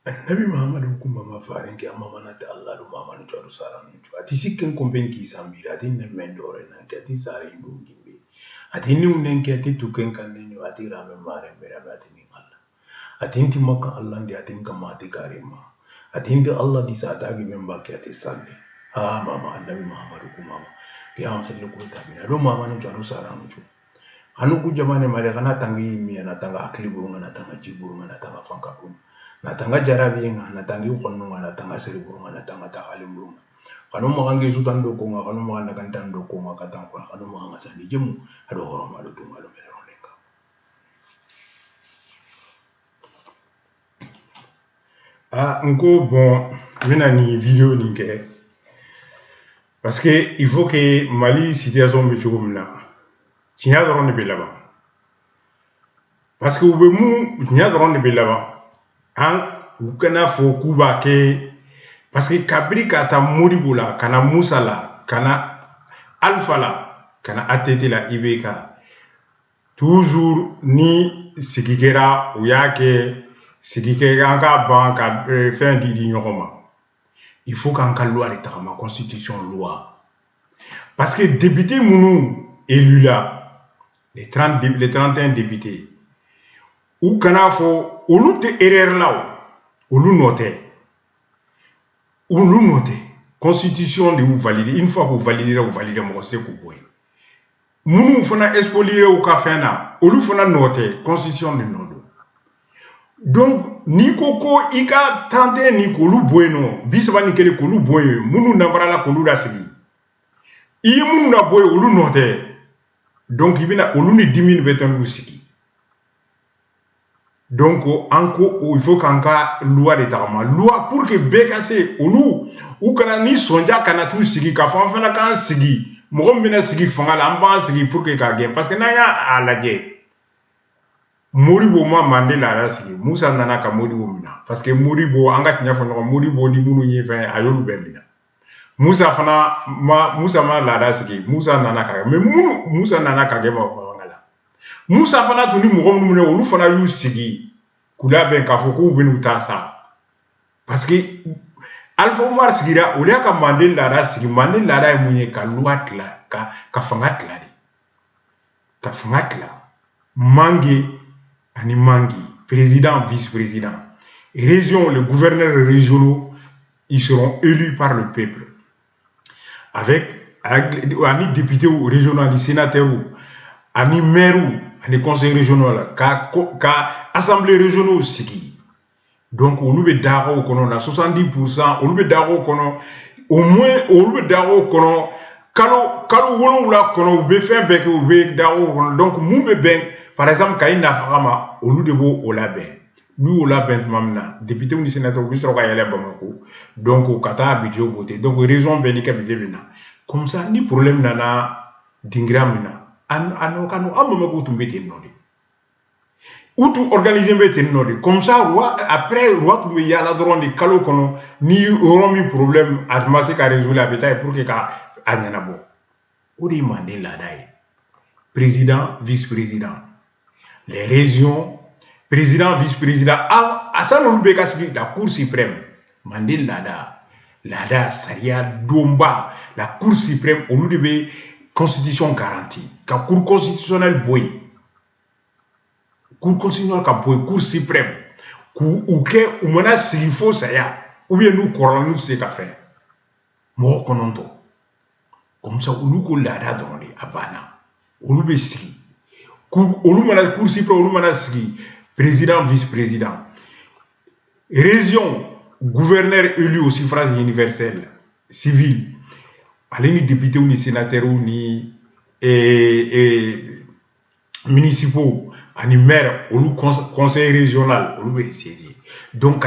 Nabi Muhammadu kumama farin ke amma na ta Allah do mama ni to sara ni to ati sikken komben ki sambira ati ne mendore na ke ati sare ndum gimbe ati ni unen ke ati tuken kan ni ati rame mare mera ati ni Allah ati inti makka Allah ndi ati ngama ati karima ati inti Allah di sa ta giben ba ke ati salli mama Nabi Muhammadu kumama ke an khelu ko tabina do mama ni to sara ni to anu ku jamane male kana tangi mi na tanga akli burunga na tanga jiburunga na tanga fanka burunga na tanga jarabi nga na tangi konno nga na tanga seri burunga na tanga ta halim burunga kanu magange sutan do ko nga kanu magana kan do ko nga katang ko kanu maganga sandi jemu ado horoma do tunga do mero lenga nko bon mina ni video ni ke parce que il faut que Mali situation be chogo mina tinya doron de belaba parce que ube mu tinya doron de belaba u kana fo kuba ke parce que kabri kata Modibo la kana Musa la kana Alpha la kana ATT la ibeka toujours ni sigikera ou yake sigikera anga banka fin di nyokoma il faut qu'en ka loi de ma constitution loi parce que député munu élu là les 31 députés ou kana fo olu te erreur là olu noté constitution de vous valider une fois que vous validez mon c'est que vous munu fana expolier au kafena olu fana noté constitution de nodo donc ni koko ika 31 ni ko lu bueno bisaba ni kele ko lu boye munu nambara la ko lu da sigi i munu na boye olu noté donc ibina olu ni 10 000 beton sigi donc il faut qu'anka loi de tarama loi pour que bekase olu ou kana ni sonja kana tu sigi ka fana kan sigi mo mina sigi fanga la amba sigi pour que ka gain parce que na ya alaje Modibo ma Mandela la sigi Musa nana ka Modibo mina parce que Modibo anga tinya fo no Modibo ni munu nyi fa ayolu bemina Musa ma la da sigi Musa nana ka mais Musa nana ka gema fanga Musa fana tuni mo gom mune olu fana yu sigi kula ben ka fo ko benu tasa parce que Alpha Omar sigira ole ka Mandela da sigi Mandela da munye ka luatla ka fanga tla ka fanga tla mangi ani mangi président vice-président et région les gouverneurs régionaux ils seront élus par le peuple avec ani député ou régional sénateur ou ani maire ou ani conseil régional ka assemblée régionale sigi donc on be daro kono na 70% on be daro kono au moins on be daro kono kalo wolonwula kono be fin be ke be daro kono donc mu be ben par exemple kayina fama olu de bo o label nous o label mamna député ou sénateur bi soro ka yele bamako donc kata budget voter donc raison ben ni ka budget bina comme ça ni problème nana dingramina ano kanu amama ko tumbe ten nodi ou tout organiser beten nodi comme ça roi après roi tumbe yala dron de kalo kono ni romi problème atmasi ka résoudre la bataille pour que ka anyana bo odi Mandela dai président vice-président les régions président vice-président à ça nous la cour suprême Mandela da Saria Domba la cour suprême au lieu de constitution garantie la cour constitutionnelle boy cour constitutionnelle ka boy cour suprême ou que ou mena s'il faut ça ya ou bien nous corons nous c'est qu'à faire mo kononto comme ça ou ko lada dans les abana ou lu be sigi olu mana cour suprême olu mana sigi président vice-président région gouverneur élu au suffrage universel civil allez ni député ou ni sénateur ou ni municipaux ani maire olu conseil régional olu be siéger donc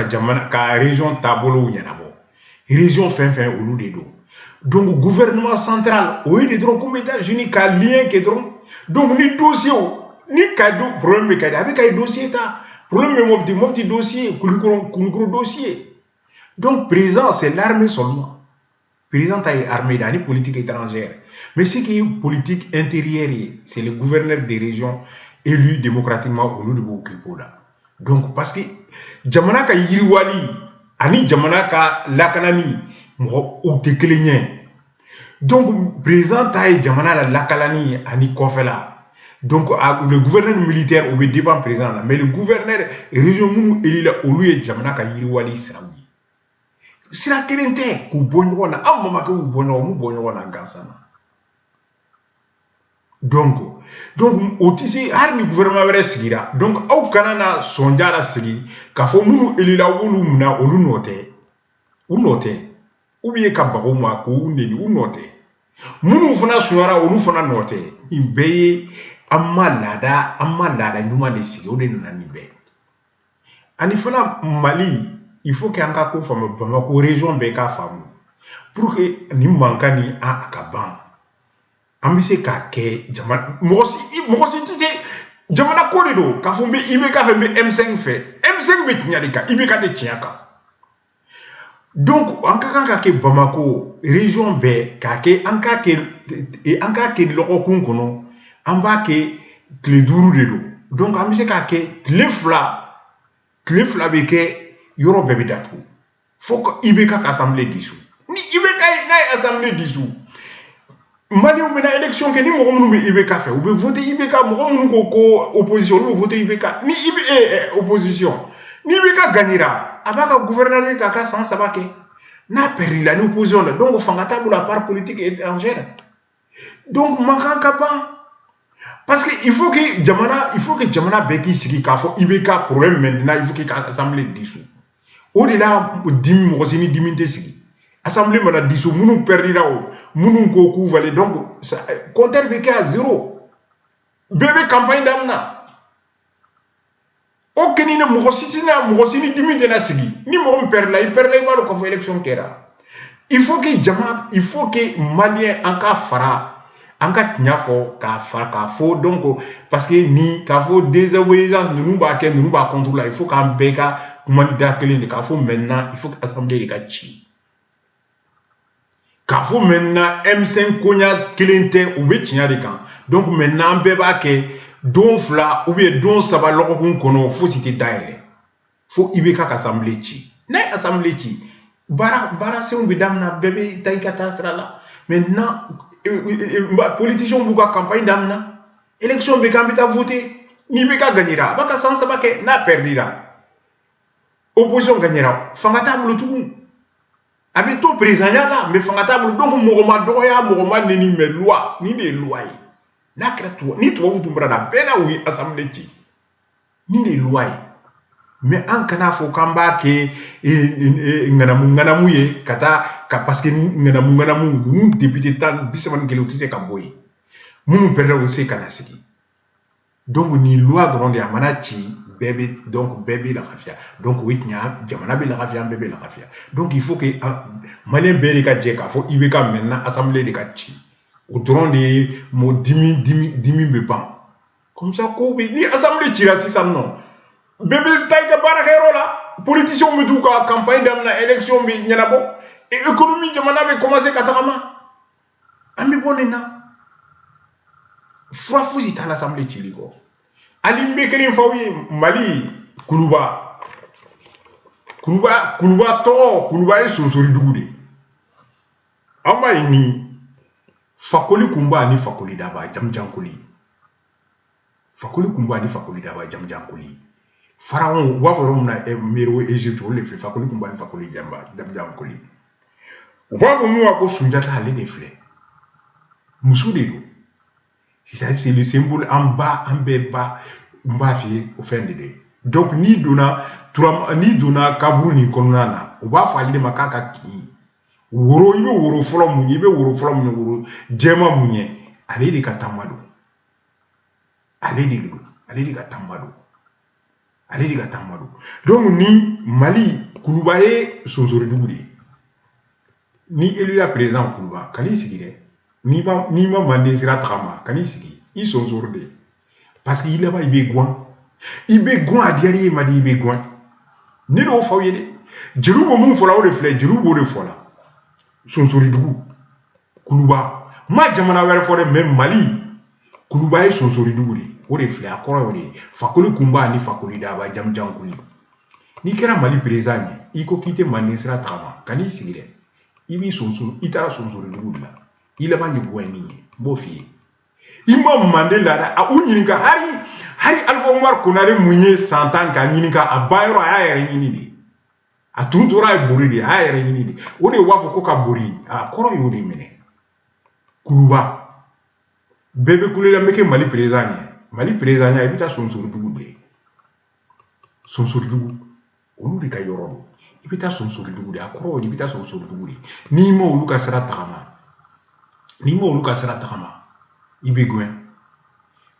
ka région tabolo nyanabo région fin olu de do donc gouvernement central o de dron comme États-Unis ka lien que dron donc ni dossier ni cadeau problème cadeau avec un dossier ta problème mobti dossier kulikoro dossier donc président c'est l'armée seulement président est armée dans les politique étrangère mais ce qui est politique intérieure c'est le gouverneur des régions élu démocratiquement au lieu de Bokipoda Donc parce que jamana ka yiriwali ani jamana ka lakanani mo o te kelen. Donc président taille jamana la lakalani ani kofela. Donc le gouverneur militaire au dépend président là, mais le gouverneur région munu elila olu ye jamana ka yiriwali sirawi. Sira kelente ku bonyo na amma ka ku bonyo na gansana. Donc otisi har ni gouvernement wɛrɛ sigira donc aw kana na sonja la sigi ka fɔ munu elila wolu muna olu note ou bien ka bago ma ko neni u note munu fana sunyara olu fana note in bɛɛ ye amma lada ɲuman de sigi o de nana nin bɛɛ ani fana Mali il faut que an ka ko faamu Bamako région bɛɛ ka faamu pour que ni mankani a ka ban an bɛ se k'a kɛ jamana mɔgɔ si tɛ se jamana ko de don k'a fɔ n bɛ IBK fɛ n bɛ M5 fɛ M5 bɛ tiɲɛ de kan IBK tɛ tiɲɛ kan donc an ka kan ka kɛ Bamako région bɛɛ k'a kɛ an k'a kɛ lɔgɔkun kɔnɔ an b'a kɛ tile 5 de don donc an bɛ se k'a kɛ tile 2 bɛ kɛ yɔrɔ bɛɛ bɛ datugu fo ka IBK ka assemblée dissous ni IBK n'a ye assemblée dissous Mali ou bena élection que ni mɔgɔ minnu bɛ IBK fɛ u bɛ voter IBK mɔgɔ minnu ko opposition olu bɛ voter IBK ni opposition ni IBK gagnera a b'a ka gouvernement k'a ka san 3 kɛ n'a perdra ni opposition la donc fanga t'a bolo à part politique étrangère donc mankan ka ban parce que il faut que jamana bɛɛ k'i sigi k'a fɔ IBK problème maintenant il faut que ka assemblée dissous o de la dimi mɔgɔ si ni dimi tɛ sigi assemblée mana dissous munu perdira o munu ko k'u valé donc compteur bɛ kɛ à 0 bɛɛ bɛ campagne damina o kɛni na mɔgɔ si ni dimi tɛna sigi ni mɔgɔ min perdra i b'a dɔn k'a fɔ élection kɛra il faut que malien an ka fara an ka tiɲɛ fɔ k'a fɔ donc parce que ni k'a fɔ désobéissance ninnu b'a kɛ ninnu b'a contre la il faut k'an bɛɛ ka kuma da kelen de k'a fɔ maintenant il faut que assemblée de ka ci k'a fɔ maintenant M5 koɲa kelen tɛ u bɛ tiɲɛ de kan donc maintenant an bɛɛ b'a kɛ don 2 ou bien don 3 lɔgɔkun kɔnɔ fo si tɛ dayɛlɛ fo IBK ka assemblée ci n'a ye assemblée ci baarasenw bɛ daminɛ bɛɛ bɛ taa i ka taa sira la maintenant politiciens b'u ka campagne damina élection bɛ kɛ an bɛ taa voter ni IBK gagnera a b'a ka san 3 kɛ n'a perdira opposition gagnera fanga t'a bolo tugun a bɛ to président ya la mais fanga t'a bolo donc mɔgɔ ma dɔgɔya mɔgɔ ma neni mais loi ni de ye loi ye n'a kɛra ni tubabu tun bara la bɛɛ n'a u ye assemblée ci ni de ye loi ye mais an kana fɔ k'an b'a kɛ ŋanamu ye ka taa parce que ŋanamu ninnu député 31 u tɛ se ka bɔ yen minnu perdra u tɛ se ka na sigi donc ni loi dɔrɔn de a mana ci bɛɛ bɛ lafiya donc o ye tiɲɛ jamana bɛ lafiya an bɛɛ bɛ lafiya donc il faut que maliyɛn bɛɛ de ka jɛ k'a fɔ IBK maintenant assemblée de ka ci o dɔrɔn de ye mɔ dimi bɛ ban comme ça ko bɛ ni assemblée cira sisan nɔ bɛɛ bɛ taa i ka baarakɛyɔrɔ la politiciens bɛ t'u ka campagne daminɛ élection bɛ ɲɛnabɔ et économie jamana bɛ commencer ka tagama an bɛ bɔ nin na fura fosi t'a la assemblée cili kɔ hali n bɛ kelen f'aw ye Mali Kuluba ye Sonsoridugu de an b'a ye ni Fakoli Kunba ani Fakoli Daba Jamjankoli Pharaon u b'a fɔ yɔrɔ min na Mero Egypte olu de filɛ Fakoli Kunba ni Fakoli Jamjankoli u b'a fɔ min ma ko Sunjata ale de filɛ muso de don c'est le symbole an bɛɛ ba n b'a f'i ye o fɛn de don donc n'i donna kaburu nin kɔnɔna na u b'a fɔ ale de ma k'a ka kin woro i bɛ woro fɔlɔ mun ye woro jɛman mun ye ale de ka taama don ale de ka taama don donc ni Mali Kuluba ye Sonsoridugu de ye ni élula président Kuluba kan'i sigi dɛ n'i ma Manden sira tagama kan'i sigi i Sonsori de parce que i laban i bɛ gɔn a diyara i ye ma di i bɛ gɔn ne n'o f'aw ye dɛ jeliw bɛ mun fɔ la o de filɛ jeliw b'o de fɔ la Sonsoridugu Kuluba ma jamana wɛrɛ fɔ dɛ mais Mali Kuluba ye sonsori dugu de o de filɛ a kɔrɔ o de ye Fakoli Kunba ani Fakoli Daba Jamujankoli n'i kɛra Mali président ye i ko k'i tɛ Manden sira tagama ka n'i sigi dɛ i b'i sonsori i taara sonsori dugu de la i laban ye goyani ye n b'o f'i ye i ma Manden laada a u ɲininka hari Alifa Umaru Konare mun ye san 10 k'a ɲininka a ba yɔrɔ a y'a yɛrɛ ɲini de a tun tora ye bori de a y'a yɛrɛ ɲini de o de b'a fɔ ko ka bori a kɔrɔ y'o de minɛ Kuluba bɛɛ bɛ kulela n bɛ kɛ Mali président ye Mali président ya i bɛ taa sonsori dugu de sonsori dugu olu de ka yɔrɔ don i bɛ taa sonsori dugu de a kɔrɔ de i bɛ taa sonsori dugu de n'i ma olu ka sira tagama i bɛ gɛn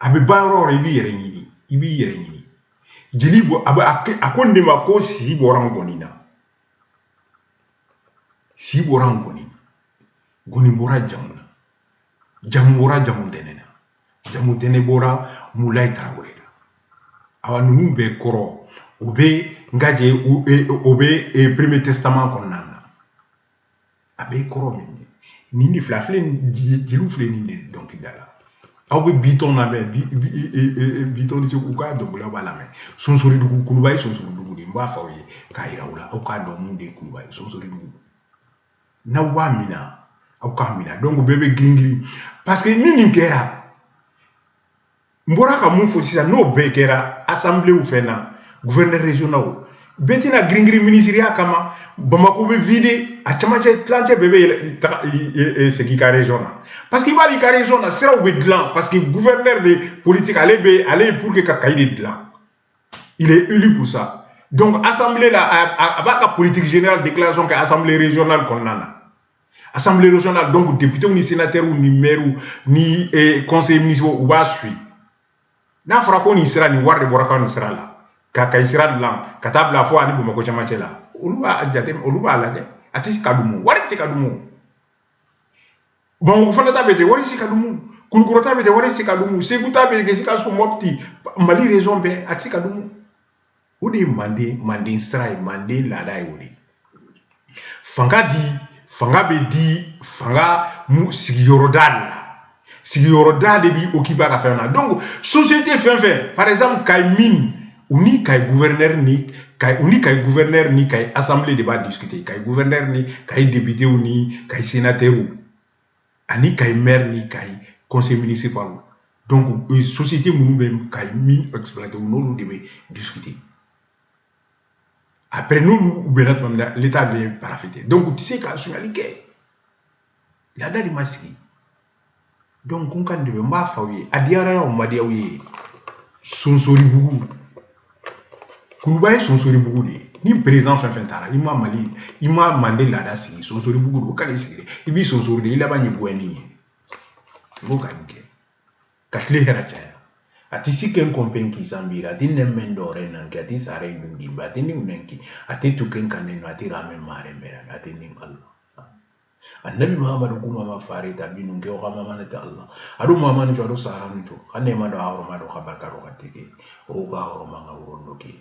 a bɛ ba yɔrɔ yɔrɔ i b'i yɛrɛ ɲini jeli bɔ a ko ne ma ko si bɔra n gɔni na si bɔra n gɔni gɔni bɔra jamu na jamu bɔra jamu tɛnɛ na jamu tɛnɛ bɔra Mulayi Tarawele la awa ninnu bɛɛ kɔrɔ o bɛ Ngaje o bɛ premier testament kɔnɔna na a bɛ kɔrɔ min nin de filɛ a filɛ jeliw filɛ nin de dɔnkilida la aw bɛ bitɔn lamɛn bitɔn ni u ka dɔnkiliw b'a lamɛn sonsori dugu Kuluba ye sonsori dugu de n b'a fɔ aw ye k'a yira aw la aw k'a dɔn mun de ye Kuluba ye sonsori dugu n'aw b'a minɛ aw k'a minɛ donc bɛɛ bɛ girin girin parce que ni nin kɛra n bɔra ka mun fɔ sisan n'o bɛɛ kɛra assemblée fɛn na gouverneur régional bɛɛ tɛna girin girin ministériya kama Bamako bɛ vide a camancɛ tilancɛ bɛɛ bɛ segin i ka région na parce que i b'a i ka région na siraw bɛ dilan parce que gouverneur de politique ale ye pour que ka cahier de dilan il est élu pour ça donc assemblée la a b'a ka politique générale déclaration kɛ assemblée régionale kɔnɔna na assemblée régionale donc députés ni sénateurs ni maires ni conseillers municipaux u b'a suit n'a fɔra ko nin sira nin wari de bɔra ka nin sira la ka Kayi sira dilan ka taa bila fo ani Bamako camancɛ la olu b'a jate olu b'a lajɛ a tɛ se ka dun wari tɛ se ka dun Bamako fana ta bɛ ten wari tɛ se ka dun Kulukɔrɔ ta bɛ ten wari tɛ se ka dun Segu ta bɛ ten Sikaso Mopti Mali région bɛɛ a tɛ se ka dun o de ye Manden sira ye Manden laada ye o de fanga bɛ di fanga sigiyɔrɔ da de la sigiyɔrɔ da de bɛ occupé ka fɛn na donc société fɛn fɛn par exemple Kayi mine u ni Kayi gouverneur ni Kayi assemblée de b'a discuter Kayi gouverneur ni Kayi député ni Kayi sénateur ani Kayi maire ni Kayi conseil municipal donc société minnu bɛ Kayi mine exploité n'olu de bɛ discuter après n'olu bɛnna tuma min na l'état vient paraphéter donc u tɛ se ka suɲɛli kɛ laada de ma sigi donc n kan de bɛ n b'a fɔ aw ye a diyara y'aw ma diya aw ye sonsori bugu Kuluba ye sonsori bugu de ye ni président fɛn fɛn taara i ma Manden laada sigi sonsori bugu de o k'ale sigi dɛ i b'i sonsori de i laban ye goyani ye i b'o ka nin kɛ ka tile hɛrɛ caya a tɛ si kɛ n kɔnpɛn k'i sanbira a tɛ nɛmɛ dɔwɛrɛ nan kɛ a tɛ sara yi dun dimba a tɛ ni nɛn ki a tɛ tu kɛ kan ne no a tɛ rame mare mɛra a tɛ ni Allah annabi Muhammadu kuma ma fare ta binu ke o kama mana ta Allah adu Muhammadu jado sara nito kanne ma do awro ma do khabar karo katike o ga awro ma ga wuro ke